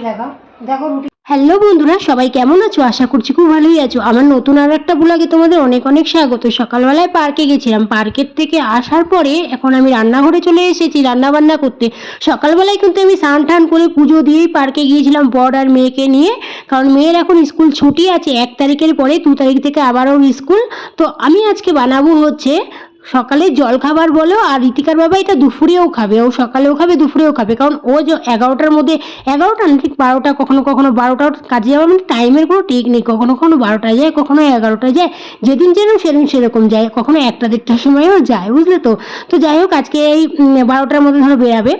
দেখো দেখো রুটি। হ্যালো বন্ধুরা, সবাই কেমন আছো? আশা করছি খুব ভালোই আছো। আমার নতুন আর একটা ব্লগে তোমাদের অনেক অনেক স্বাগত। সকালবেলায় পার্কে গেছিলাম, পার্কের থেকে আসার পরে এখন আমি রান্নাঘরে চলে এসেছি রান্না বান্না করতে। সকালবেলায় কিন্তু আমি স্নান টান করে পুজো দিয়েই পার্কে গিয়েছিলাম বর আর মেয়েকে নিয়ে, কারণ মেয়ের এখন স্কুল ছুটি আছে 1 তারিখের পরে, 2 তারিখ থেকে আবারও স্কুল। তো আমি আজকে বানাবো হচ্ছে সকালে জলখাবার বলো, আর ঋতিকার বাবা এটা দুপুরেও খাবে, ও সকালেও খাবে দুপুরেও খাবে, কারণ ও যে 11টার মধ্যে, 11টা না ঠিক 12টা, কখনো কখনো 12টার কাজে যাওয়ার মানে টাইমের কোনো ঠিক নেই, কখনো কখনো 12টায় যায়, কখনো 11টায় যায়, যেদিন যেরকম সেদিন সেরকম যায়, কখনো 1টা 1:30টার সময়ও যায়, বুঝলে তো। তো যাই হোক, আজকে এই 12টার মধ্যে ধরো বেরাবে,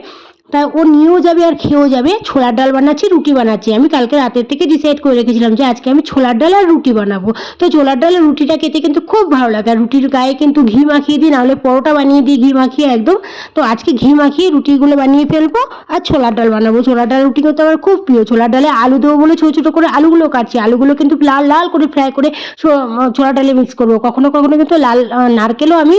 তা ও নিয়েও যাবে আর খেয়েও যাবে। ছোলার ডাল বানাচ্ছি, রুটি বানাচ্ছি। আমি কালকে রাতের থেকে ডিসাইড করে রেখেছিলাম যে আজকে আমি ছোলার ডাল আর রুটি বানাবো। তো ছোলার ডালের রুটিটা খেতে কিন্তু খুব ভালো লাগে, আর রুটির গায়ে কিন্তু ঘি মাখিয়ে দিই, নাহলে পরোটা বানিয়ে দিই ঘি মাখিয়ে একদম। তো আজকে ঘি মাখিয়ে রুটিগুলো বানিয়ে ফেলবো আর ছোলার ডাল বানাবো। ছোলার ডাল রুটি করতে আমার খুব প্রিয়। ছোলার ডালে আলু দেবো বলে ছোটো ছোটো করে আলুগুলো কাটছি, আলুগুলো কিন্তু লাল লাল করে ফ্রাই করে ছোলার ডালে মিক্স করবো। কখনো কখনো কিন্তু লাল নারকেলও আমি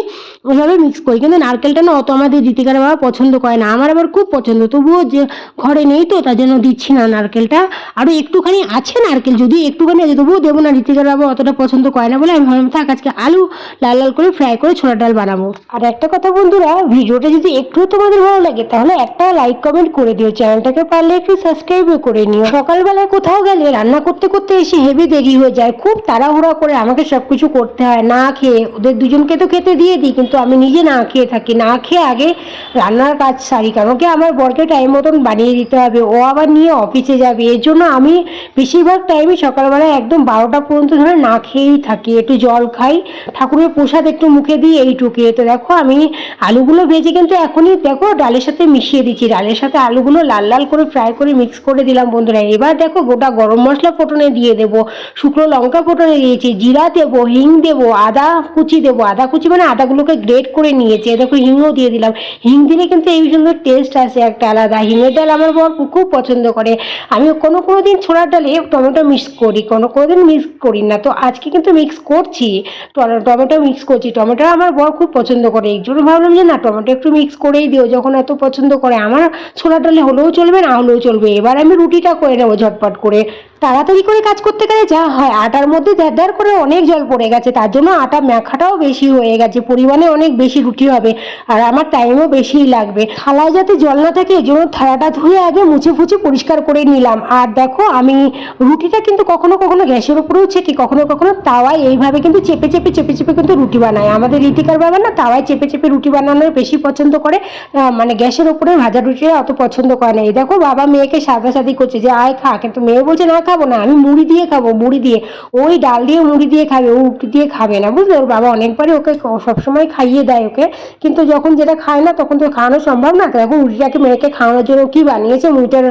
ওইভাবে মিক্স করি, কিন্তু নারকেলটা না অত আমাদের ঋতিকার বাবা পছন্দ করে না, আমার আবার খুব পছন্দ। তবুও যে ঘরে নেই তো তার জন্য দিচ্ছি না নারকেলটা। আরও একটুখানি আছে নারকেল, যদি একটুখানি আছে তবুও দেবো না, ঋতিকার বাবা অতটা পছন্দ করে না বলে আমি ভাবলাম থাক, আজকে আলু লাল লাল করে ফ্রাই করে ছোলার ডাল বানাবো। আর একটা কথা বন্ধুরা, ভিডিওটা যদি একটু তোমাদের ভালো লাগে তাহলে একটা লাইক কমেন্ট করে দিও, চ্যানেলটাকে পারলে একটু সাবস্ক্রাইবও করে নিও। সকালবেলায় কোথাও গেলে রান্না করতে করতে এসে হেভি দেরি হয়ে যায়, খুব তাড়াহুড়া করে আমাকে সবকিছু করতে হয়, না খেয়ে ওদের দুজনকে তো খেতে দিয়ে দিই, কিন্তু আমি নিজে না খেয়ে থাকি, না খেয়ে আগে রান্নার কাজ সারি, কারণ কি আমার বরকে টাইম মতন বানিয়ে দিতে হবে, ও আবার নিয়ে অফিসে যাবে। এর জন্য আমি বেশিরভাগ টাইমে সকালবেলায় একদম 12টা পর্যন্ত ধরে না খেয়েই থাকি, একটু জল খাই, ঠাকুরের প্রসাদ একটু মুখে দিই, এইটুকুই। তো দেখো আমি আলুগুলো ভেজে কিন্তু এখনই দেখো ডালের সাথে মিশিয়ে দিচ্ছি, ডালের সাথে আলুগুলো লাল লাল করে ফ্রাই করে মিক্স করে দিলাম বন্ধুরা। এবার দেখো গোটা গরম মশলা ফোটনে দিয়ে দেবো, শুকনো লঙ্কা ফোটনে দিয়েছি, জিরা দেবো, হিং দেবো, আদা কুচি দেবো, আদা কুচি মানে আদাগুলোকে গ্রেট করে নিয়েছি, দেখো হিংও দিয়ে দিলাম। হিং দিলে কিন্তু এই সুন্দর টেস্ট আসে একটা আলাদা। হিঙের ডাল আমার বর খুব পছন্দ করে। আমি কোনো কোনো দিন ছোলার ডালে টমেটো মিক্স করি, কোনো কোনো দিন মিক্স করি না, তো আজকে কিন্তু মিক্স করছি, টমেটো মিক্স করছি। টমেটো আমার বর খুব পছন্দ করে, এই জন্য ভাবলাম যে না টমেটো একটু মিক্স করেই দিও, যখন এত পছন্দ করে। আমার ছোলার ডালে হলেও চলবে, না হলেও চলবে। এবার আমি রুটিটা করে নেবো ঝটপট করে। তাড়াতাড়ি করে কাজ করতে গেলে যা হয়, আটার মধ্যে ধ্যার করে অনেক জল পড়ে গেছে, তার জন্য আটা মাখাটাও বেশি হয়ে গেছে, পরিমাণে অনেক বেশি রুটি হবে, আর আমার টাইমও বেশিই লাগবে। থালায় যাতে জল না থাকে এই জন্য থালাটা ধুয়ে আগে মুছে ফুছে পরিষ্কার করে নিলাম। আর দেখো আমি রুটিটা কিন্তু কখনো কখনো গ্যাসের উপরেও ছেঁকি, কখনো কখনো তাওয়ায় এইভাবে কিন্তু চেপে চেপে চেপে চেপে কিন্তু রুটি বানাই। আমাদের ঋতিকার বাবা না তাওয়ায় চেপে চেপে রুটি বানানোর বেশি পছন্দ করে, মানে গ্যাসের উপরে ভাজা রুটিটা অত পছন্দ করে না। এই দেখো বাবা মেয়েকে সাদাসাদি করছে যে আয় খা, কিন্তু মেয়ে বলছে না খাবো না, আমি মুড়ি দিয়ে খাবো, মুড়ি দিয়ে। ওই ডাল দিয়ে মুড়ি দিয়ে খাবে, ও রুটি দিয়ে খাবে না, বুঝলে। ওর বাবা অনেকবারই ওকে সবসময় খাইয়ে দেয় ওকে, কিন্তু যখন যেটা খায় না তখন তো খাওয়ানো সম্ভব না। তো এখন রুটিটাকে মেয়েকে খাওয়ানোর জন্য কি বানিয়েছে, মুড়িটার